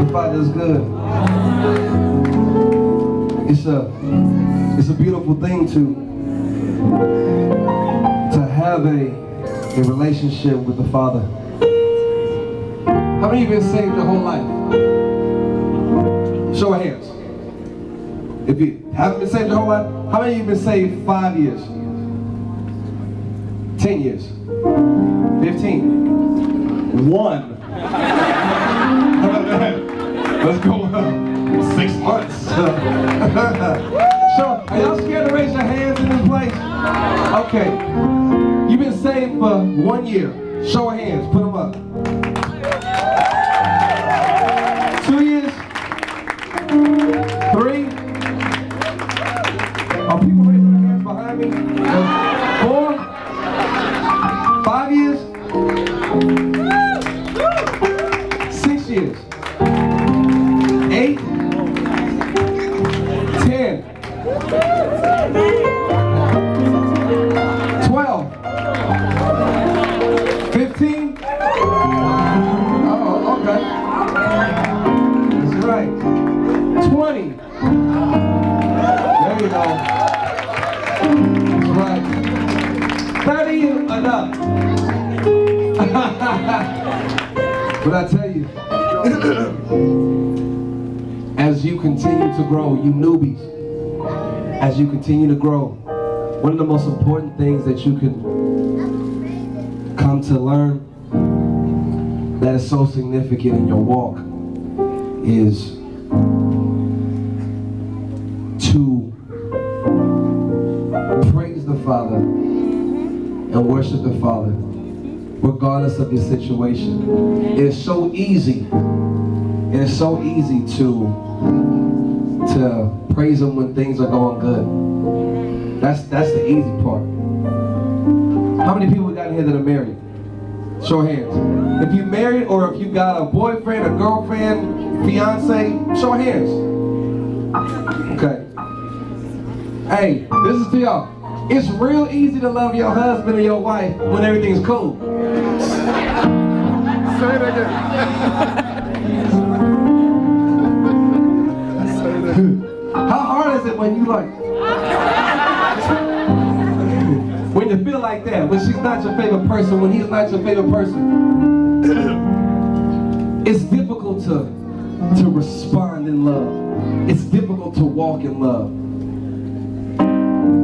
The Father is good. It's a beautiful thing to have a relationship with the Father. How many of you been saved your whole life? Show of hands. If you haven't been saved your whole life, how many of you been saved 5 years? 10 years? 15? 1. Let's go 6 months. So, are y'all scared to raise your hands in this place? Okay. You've been saved for 1 year. Show of hands. Put them up. 2 years? 3? Are people raising their hands behind me? 4? 5 years? 6 years? 8? 10? 12? 15? Oh, okay. That's right. 20? There you go. That's right. 30 and up. But I tell you, as you continue to grow, you newbies, as you continue to grow, one of the most important things that you can come to learn that is so significant in your walk is to praise the Father and worship the Father regardless of your situation. It is so easy. It is so easy to praise Him when things are going good. That's the easy part. How many people we got in here that are married? Show of hands. If you're married or if you got a boyfriend, a girlfriend, fiance, show of hands. Okay. Hey, this is to y'all. It's real easy to love your husband or your wife when everything's cool. Say it again. How hard is it when you like, when you feel like that, when she's not your favorite person, when he's not your favorite person? It's difficult to respond in love. It's difficult to walk in love.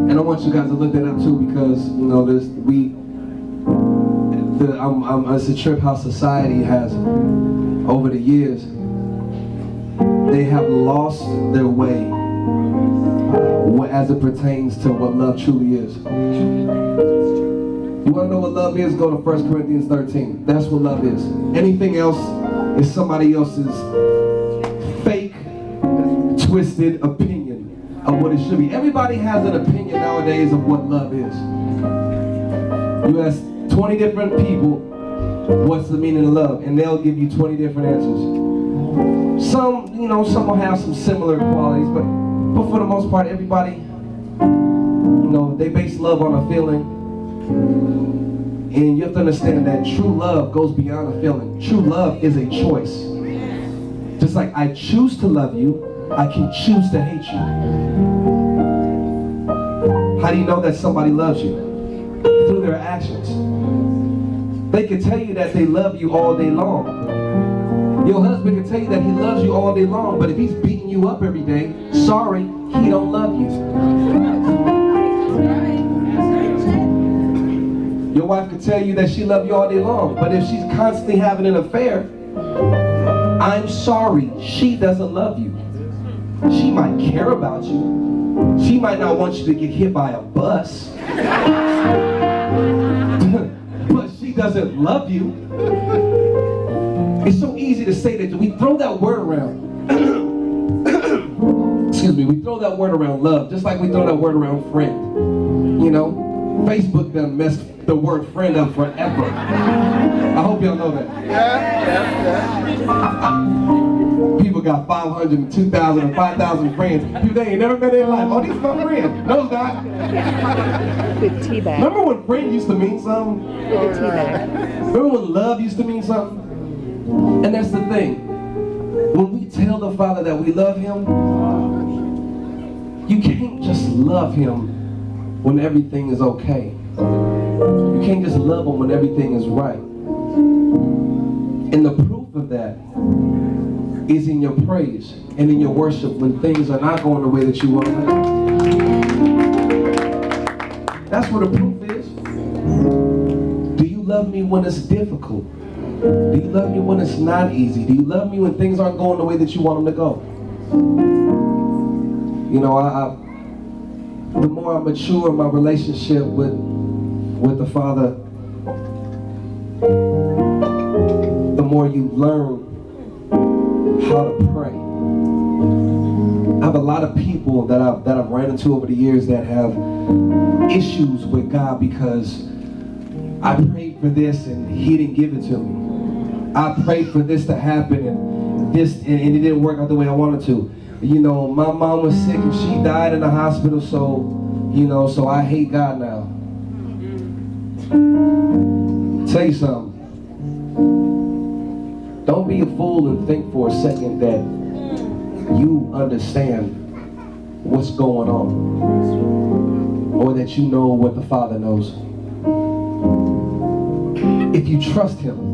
And I want you guys to look that up too, because you know it's a trip how society has over the years. They have lost their way as it pertains to what love truly is. You want to know what love is? Go to 1 Corinthians 13. That's what love is. Anything else is somebody else's fake, twisted opinion of what it should be. Everybody has an opinion nowadays of what love is. You ask 20 different people what's the meaning of love, and they'll give you 20 different answers. Some will have some similar qualities, but for the most part, everybody, they base love on a feeling. And you have to understand that true love goes beyond a feeling. True love is a choice. Just like I choose to love you, I can choose to hate you. How do you know that somebody loves you? Through their actions. They can tell you that they love you all day long. Your husband can tell you that he loves you all day long, but if he's beating you up every day, sorry, he don't love you. Your wife could tell you that she loves you all day long, but if she's constantly having an affair, I'm sorry, she doesn't love you. She might care about you. She might not want you to get hit by a bus. But she doesn't love you. It's so easy to say that. We throw that word around. Excuse me, we throw that word around love, just like we throw that word around friend. Facebook done messed the word friend up forever. I hope y'all know that. People got 500 and 2,000 and 5,000 friends. People they ain't never met in their life. Oh, these my friend. No, it's not. Good tea bag. Remember when friend used to mean something? Good tea bag. Remember when love used to mean something? And that's the thing. When we tell the Father that we love Him, you can't just love Him when everything is okay. You can't just love Him when everything is right. And the proof of that is in your praise and in your worship when things are not going the way that you want them. That's what the proof is. Do you love me when it's difficult? Do you love me when it's not easy? Do you love me when things aren't going the way that you want them to go? You know, the more I mature in my relationship with the Father, the more you learn how to pray. I have a lot of people that I've ran into over the years that have issues with God because I prayed for this and He didn't give it to me. I prayed for this to happen and it didn't work out the way I wanted to. You know, my mom was sick and she died in the hospital, so so I hate God now. Tell you something. Don't be a fool and think for a second that you understand what's going on, or that you know what the Father knows. If you trust Him,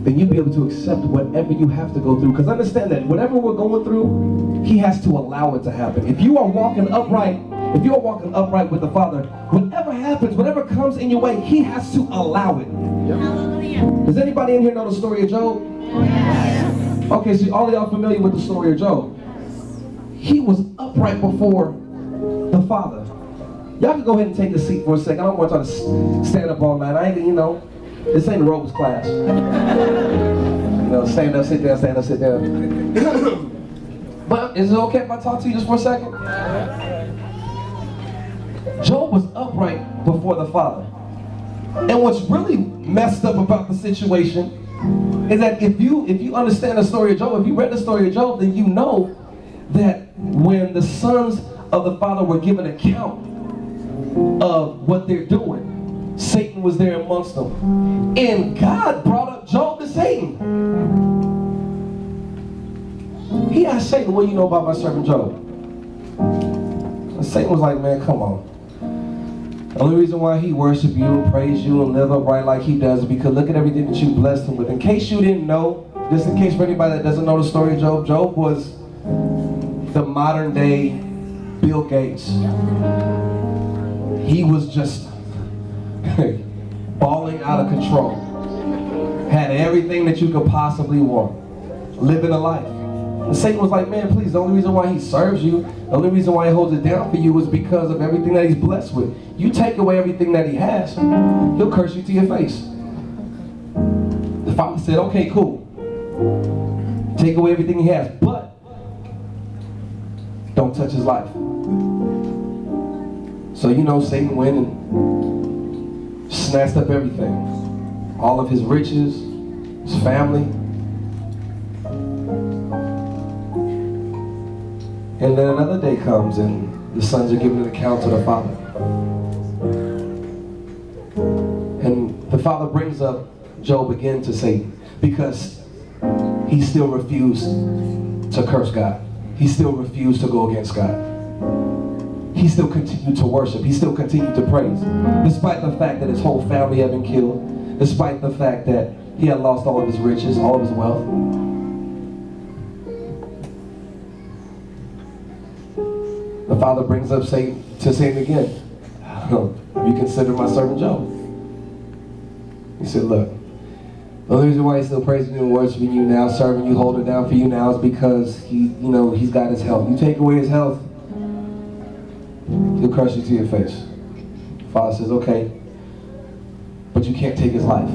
then you'll be able to accept whatever you have to go through. Because understand that whatever we're going through, He has to allow it to happen. If you are walking upright with the Father, whatever happens, whatever comes in your way, He has to allow it. Yep. Does anybody in here know the story of Job? Yes. Okay, so all of y'all familiar with the story of Job. He was upright before the Father. Y'all can go ahead and take a seat for a second. I don't want y'all to stand up all night. This ain't a ropes class. Stand up, sit down, stand up, sit down. But is it okay if I talk to you just for a second? Job was upright before the Father. And what's really messed up about the situation is that if you understand the story of Job, if you read the story of Job, then you know that when the sons of the Father were given account of what they're doing, Satan was there amongst them. And God brought up Job to Satan. He asked Satan, what do you know about my servant Job? And Satan was like, man, come on. The only reason why he worship you and praise you and live upright like he does is because look at everything that you blessed him with. In case you didn't know, just in case for anybody that doesn't know the story of Job, Job was the modern day Bill Gates. He was just balling out of control. Had everything that you could possibly want. Living a life. And Satan was like, man, please, the only reason why he serves you, the only reason why he holds it down for you is because of everything that he's blessed with. You take away everything that he has, he'll curse you to your face. The Father said, okay, cool. Take away everything he has, but don't touch his life. So Satan went and snatched up everything. All of his riches, his family. And then another day comes and the sons are giving an account to the Father. And the Father brings up Job again to Satan because he still refused to curse God. He still refused to go against God. He still continued to worship. He still continued to praise. Despite the fact that his whole family had been killed. Despite the fact that he had lost all of his riches, all of his wealth. The Father brings up Satan to Satan again. Have you considered my servant Job? He said, look, the only reason why he's still praising you and worshiping you now, serving you, holding down for you now is because he's got his health. You take away his health, he'll curse you to your face. The Father says, okay, but you can't take his life.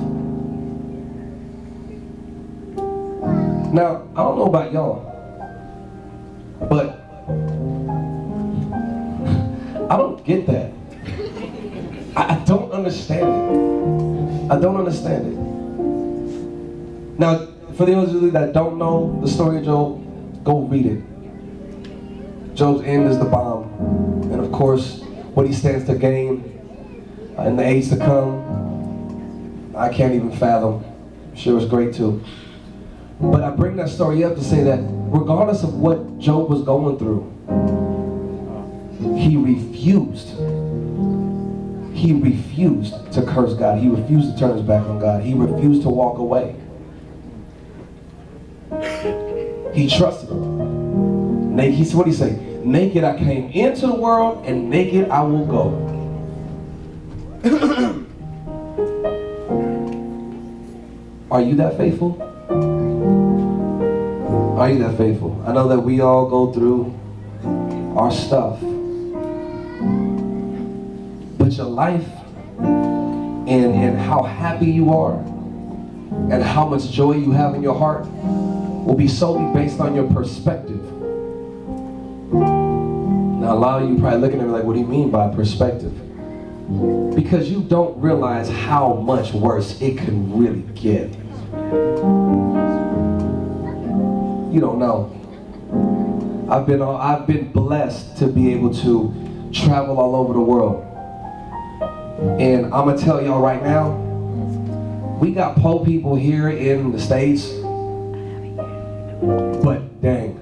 Now, I don't know about y'all, but I don't get that. I don't understand it. I don't understand it. Now, for those of you that don't know the story of Job, go read it. Job's end is the bomb. And of course, what he stands to gain in the age to come. I can't even fathom. I'm sure it's great too. But I bring that story up to say that regardless of what Job was going through, he refused. He refused to curse God. He refused to turn his back on God. He refused to walk away. He trusted him. What did he say? Naked I came into the world, and naked I will go. Are you that faithful? Are you that faithful? I know that we all go through our stuff. But your life and how happy you are and how much joy you have in your heart will be solely based on your perspective. Now a lot of you probably looking at me like, what do you mean by perspective? Because you don't realize how much worse it can really get. You don't know. I've been blessed to be able to travel all over the world. And I'm gonna tell y'all right now, we got poor people here in the States, but dang,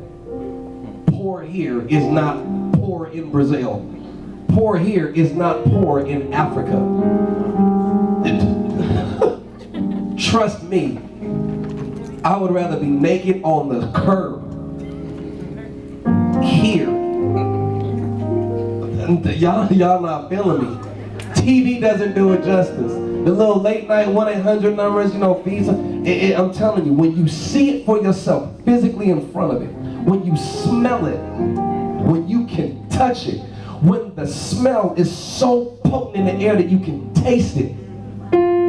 poor here is not poor in Brazil. Poor here is not poor in Africa. Trust me, I would rather be naked on the curb here. Y'all not feeling me. TV doesn't do it justice. The little late night 1-800 numbers, you know, fees. I'm telling you, when you see it for yourself, physically in front of it, when you smell it, when you can touch it, when the smell is so potent in the air that you can taste it,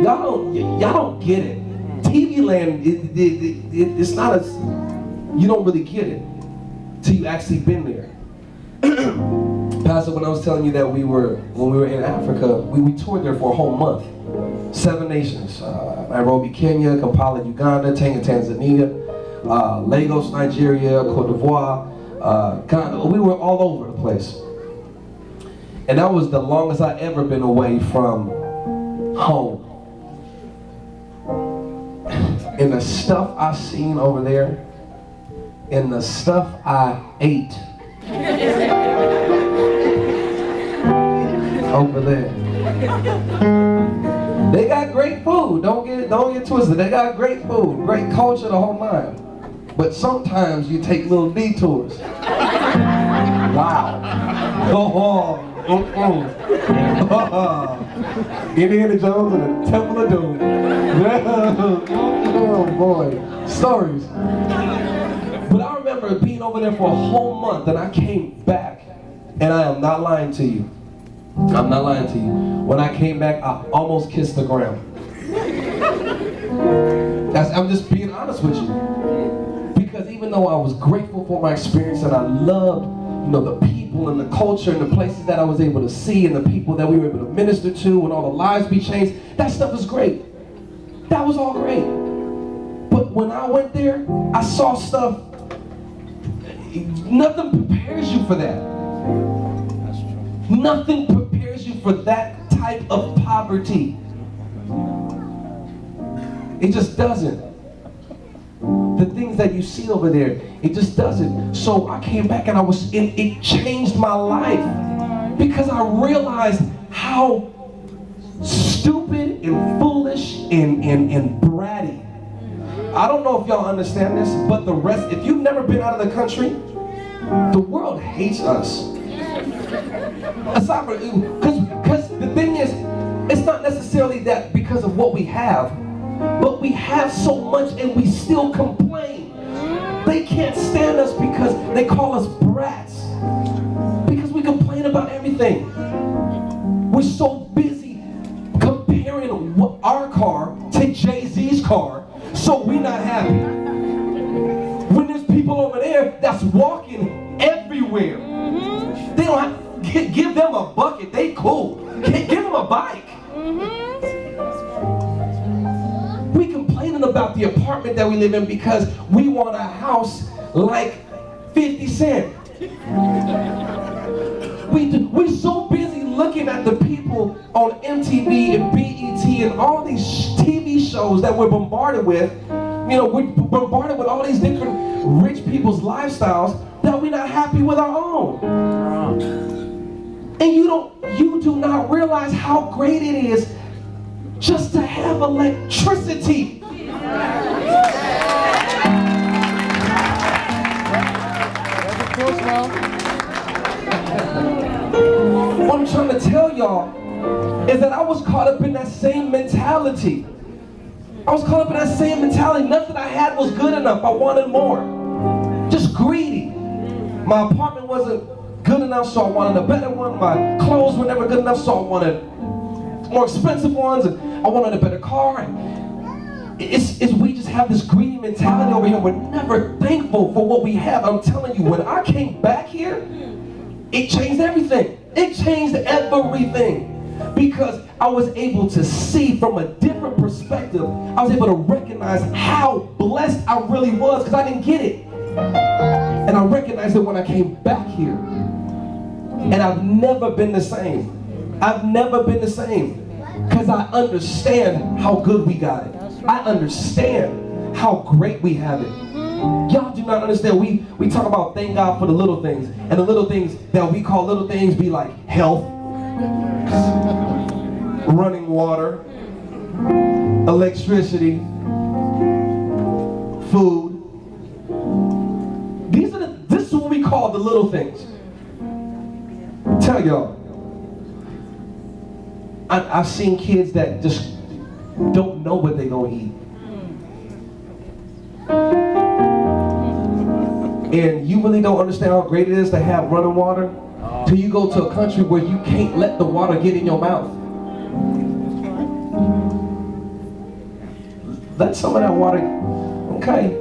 y'all don't get it. TV land, it's not as, you don't really get it till you actually been there. Pastor, when I was telling you that when we were in Africa, we toured there for a whole month. 7 nations, Nairobi, Kenya, Kampala, Uganda, Tanga, Tanzania, Lagos, Nigeria, Cote d'Ivoire, Ghana. We were all over the place. And that was the longest I ever been away from home. And the stuff I seen over there, and the stuff I ate over there. They got great food. Don't get twisted. They got great food, great culture, the whole nine. But sometimes you take little detours. Wow. Indiana Jones and the Temple of Doom. Oh boy, stories. But I remember being over there for a whole month, and I came back, and I am not lying to you. I'm not lying to you. When I came back, I almost kissed the ground. I'm just being honest with you. Because even though I was grateful for my experience and I loved, you know, the people and the culture and the places that I was able to see and the people that we were able to minister to and all the lives be changed, that stuff was great. That was all great. But when I went there, I saw stuff. Nothing prepares you for that. Nothing prepares you for that type of poverty. It just doesn't. The things that you see over there, it just doesn't. So I came back and it changed my life because I realized how stupid and foolish and bratty. I don't know if y'all understand this, but the rest, if you've never been out of the country, the world hates us. Aside from, because the thing is, it's not necessarily that because of what we have, but we have so much and we still complain. They can't stand us because they call us brats. Because we complain about everything. We're so busy comparing our car to Jay-Z's car, so we're not happy. When there's people over there that's walking everywhere, they don't have, give them a bucket, they cool. Give them a bike. We complaining about the apartment that we live in because we want a house like 50 Cent. We're so busy looking at the people on MTV and BET and all these TV shows that we're bombarded with. You know, we're bombarded with all these different rich people's lifestyles that we're not happy with our own. And you do not realize how great it is just to have electricity. What I'm trying to tell y'all is that I was caught up in that same mentality. I was caught up in that same mentality. Nothing I had was good enough. I wanted more. Just greedy. My apartment wasn't good enough, so I wanted a better one. My clothes were never good enough, so I wanted more expensive ones, and I wanted a better car. And we just have this greedy mentality over here. We're never thankful for what we have. I'm telling you, when I came back here, it changed everything. It changed everything. Because I was able to see from a different perspective. I was able to recognize how blessed I really was, because I didn't get it. And I recognized it when I came back here. And I've never been the same. I've never been the same. Because I understand how good we got it. I understand how great we have it. Y'all do not understand. We talk about thank God for the little things. And the little things that we call little things be like health, running water, electricity, food. This is what we call the little things. Tell y'all, I've seen kids that just don't know what they're gonna eat. And you really don't understand how great it is to have running water till you go to a country where you can't let the water get in your mouth. Let some of that water, okay.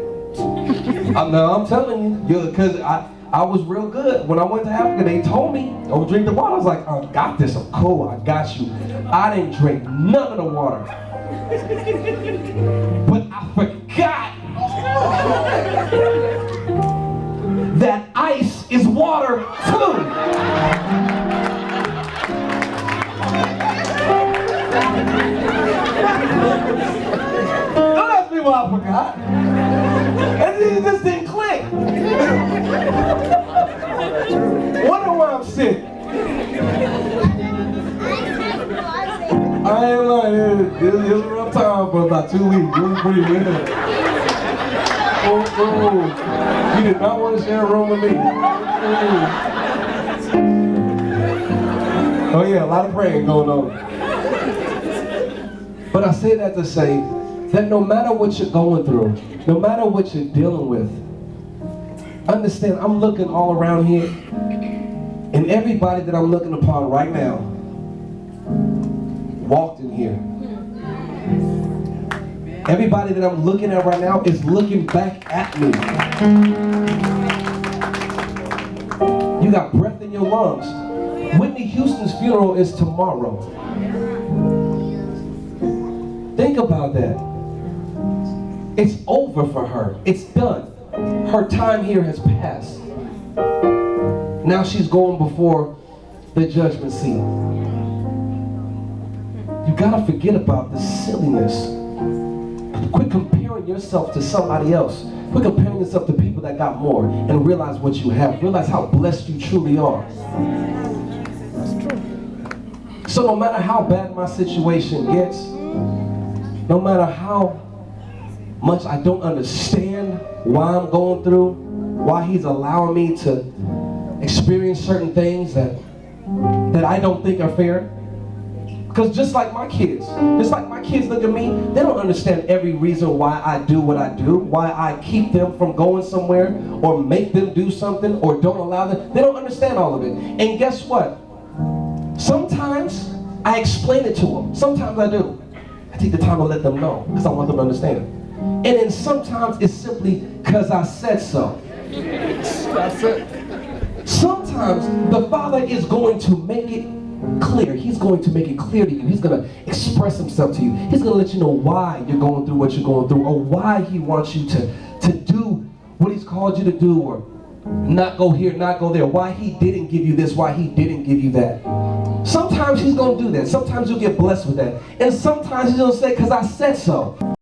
I'm telling you, because I was real good. When I went to Africa, they told me, oh, drink the water. I was like, I got this, I'm cool, I got you. I didn't drink none of the water. But I forgot that ice is water too. Don't ask me why I forgot. And it just didn't click. Wonder why I'm sick. I ain't lying. It was a rough time for about 2 weeks. It was pretty good. Oh, you did not want to share a room with me. Oh yeah, a lot of praying going on. But I say that to say that no matter what you're going through, no matter what you're dealing with, understand, I'm looking all around here, and everybody that I'm looking upon right now walked in here. Everybody that I'm looking at right now is looking back at me. You got breath in your lungs. Whitney Houston's funeral is tomorrow. Think about that. It's over for her. It's done. Her time here has passed. Now she's going before the judgment seat. You gotta forget about the silliness. Quit comparing yourself to somebody else. Quit comparing yourself to people that got more, and realize what you have. Realize how blessed you truly are. That's true. So no matter how bad my situation gets, no matter how much I don't understand why I'm going through, why he's allowing me to experience certain things that I don't think are fair. Because just like my kids look at me, they don't understand every reason why I do what I do, why I keep them from going somewhere, or make them do something, or don't allow them. They don't understand all of it. And guess what? Sometimes I explain it to them. Sometimes I do. I take the time to let them know, because I want them to understand. And then sometimes it's simply because I said so. That's it. Sometimes the Father is going to make it clear. He's going to make it clear to you. He's going to express himself to you. He's going to let you know why you're going through what you're going through, or why he wants you to do what he's called you to do, or not go here, not go there, why he didn't give you this, why he didn't give you that. Sometimes sometimes he's going to do that. Sometimes you'll get blessed with that. And sometimes he's going to say, because I said so.